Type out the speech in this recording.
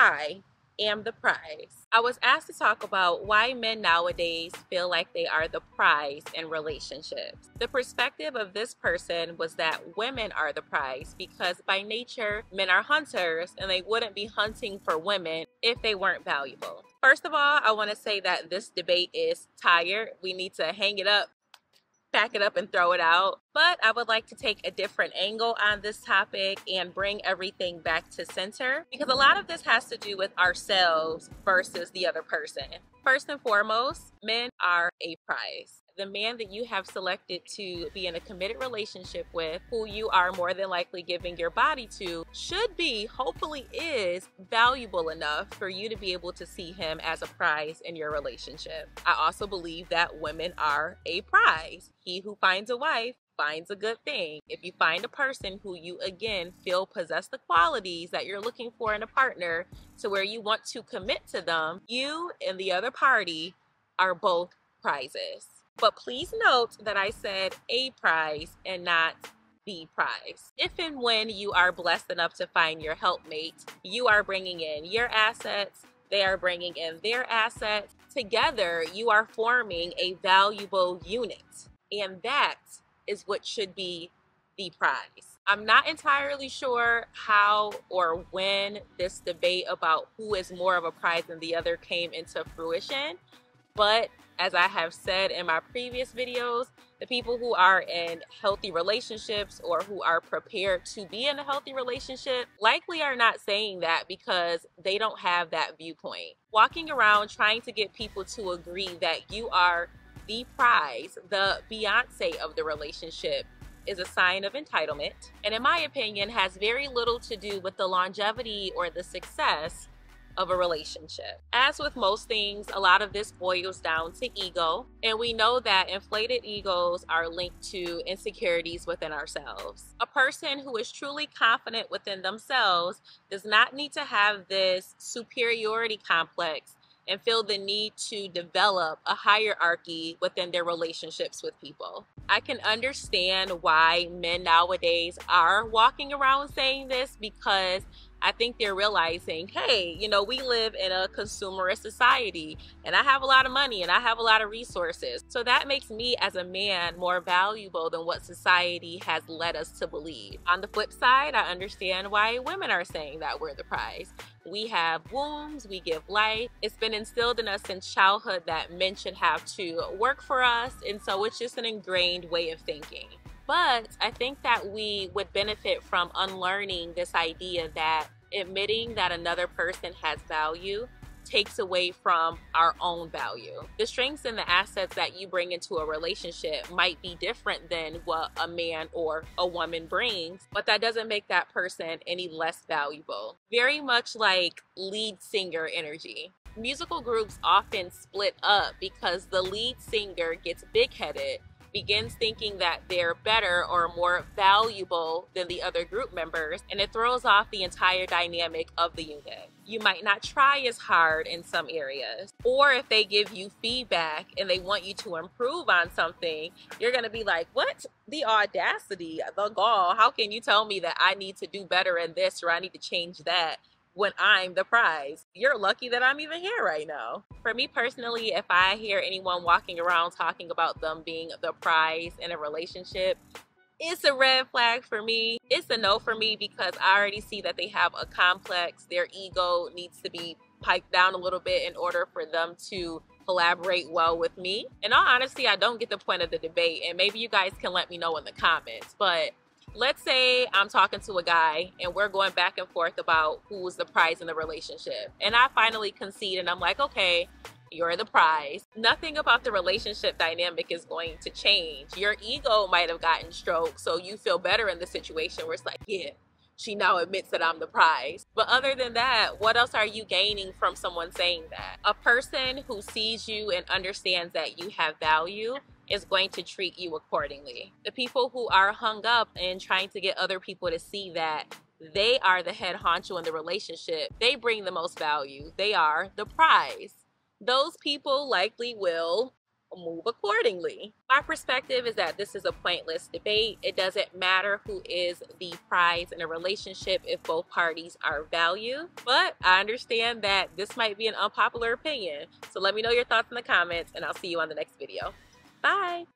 I am the prize. I was asked to talk about why men nowadays feel like they are the prize in relationships. The perspective of this person was that women are the prize because by nature, men are hunters and they wouldn't be hunting for women if they weren't valuable. First of all, I want to say that this debate is tired. We need to hang it up, pack it up, and throw it out. But I would like to take a different angle on this topic and bring everything back to center, because a lot of this has to do with ourselves versus the other person. First and foremost, men are a prize. The man that you have selected to be in a committed relationship with, who you are more than likely giving your body to, should be, hopefully is, valuable enough for you to be able to see him as a prize in your relationship. I also believe that women are a prize. He who finds a wife finds a good thing. If you find a person who you, again, feel possess the qualities that you're looking for in a partner to where you want to commit to them, you and the other party are both prizes. But please note that I said a prize and not the prize. If and when you are blessed enough to find your helpmate, you are bringing in your assets, they are bringing in their assets. Together, you are forming a valuable unit. And that is what should be the prize. I'm not entirely sure how or when this debate about who is more of a prize than the other came into fruition, but as I have said in my previous videos, the people who are in healthy relationships or who are prepared to be in a healthy relationship likely are not saying that because they don't have that viewpoint. Walking around trying to get people to agree that you are the prize, the Beyonce of the relationship, is a sign of entitlement, and in my opinion has very little to do with the longevity or the success of a relationship. As with most things, a lot of this boils down to ego, and we know that inflated egos are linked to insecurities within ourselves. A person who is truly confident within themselves does not need to have this superiority complex and feel the need to develop a hierarchy within their relationships with people. I can understand why men nowadays are walking around saying this, because I think they're realizing, hey, you know, we live in a consumerist society and I have a lot of money and I have a lot of resources. So that makes me as a man more valuable than what society has led us to believe. On the flip side, I understand why women are saying that we're the prize. We have wombs, we give life. It's been instilled in us since childhood that men should have to work for us, and so it's just an ingrained way of thinking. But I think that we would benefit from unlearning this idea that admitting that another person has value takes away from our own value. The strengths and the assets that you bring into a relationship might be different than what a man or a woman brings, but that doesn't make that person any less valuable. Very much like lead singer energy. Musical groups often split up because the lead singer gets big-headed, begins thinking that they're better or more valuable than the other group members, and it throws off the entire dynamic of the unit. You might not try as hard in some areas, or if they give you feedback and they want you to improve on something, you're gonna be like, what? The audacity, the gall, how can you tell me that I need to do better in this or I need to change that when I'm the prize? You're lucky that I'm even here right now. For me personally, if I hear anyone walking around talking about them being the prize in a relationship, it's a red flag for me. It's a no for me, because I already see that they have a complex. Their ego needs to be piped down a little bit in order for them to collaborate well with me. In all honesty, I don't get the point of the debate, and maybe you guys can let me know in the comments, but let's say I'm talking to a guy and we're going back and forth about who's the prize in the relationship, and I finally concede and I'm like, okay, you're the prize. Nothing about the relationship dynamic is going to change. Your ego might have gotten stroked, so you feel better in the situation where it's like, yeah, she now admits that I'm the prize. But other than that, what else are you gaining from someone saying that? A person who sees you and understands that you have value is going to treat you accordingly. The people who are hung up in trying to get other people to see that they are the head honcho in the relationship, they bring the most value, they are the prize. Those people likely will move accordingly. My perspective is that this is a pointless debate. It doesn't matter who is the prize in a relationship if both parties are valued. But I understand that this might be an unpopular opinion. So let me know your thoughts in the comments, and I'll see you on the next video. Bye.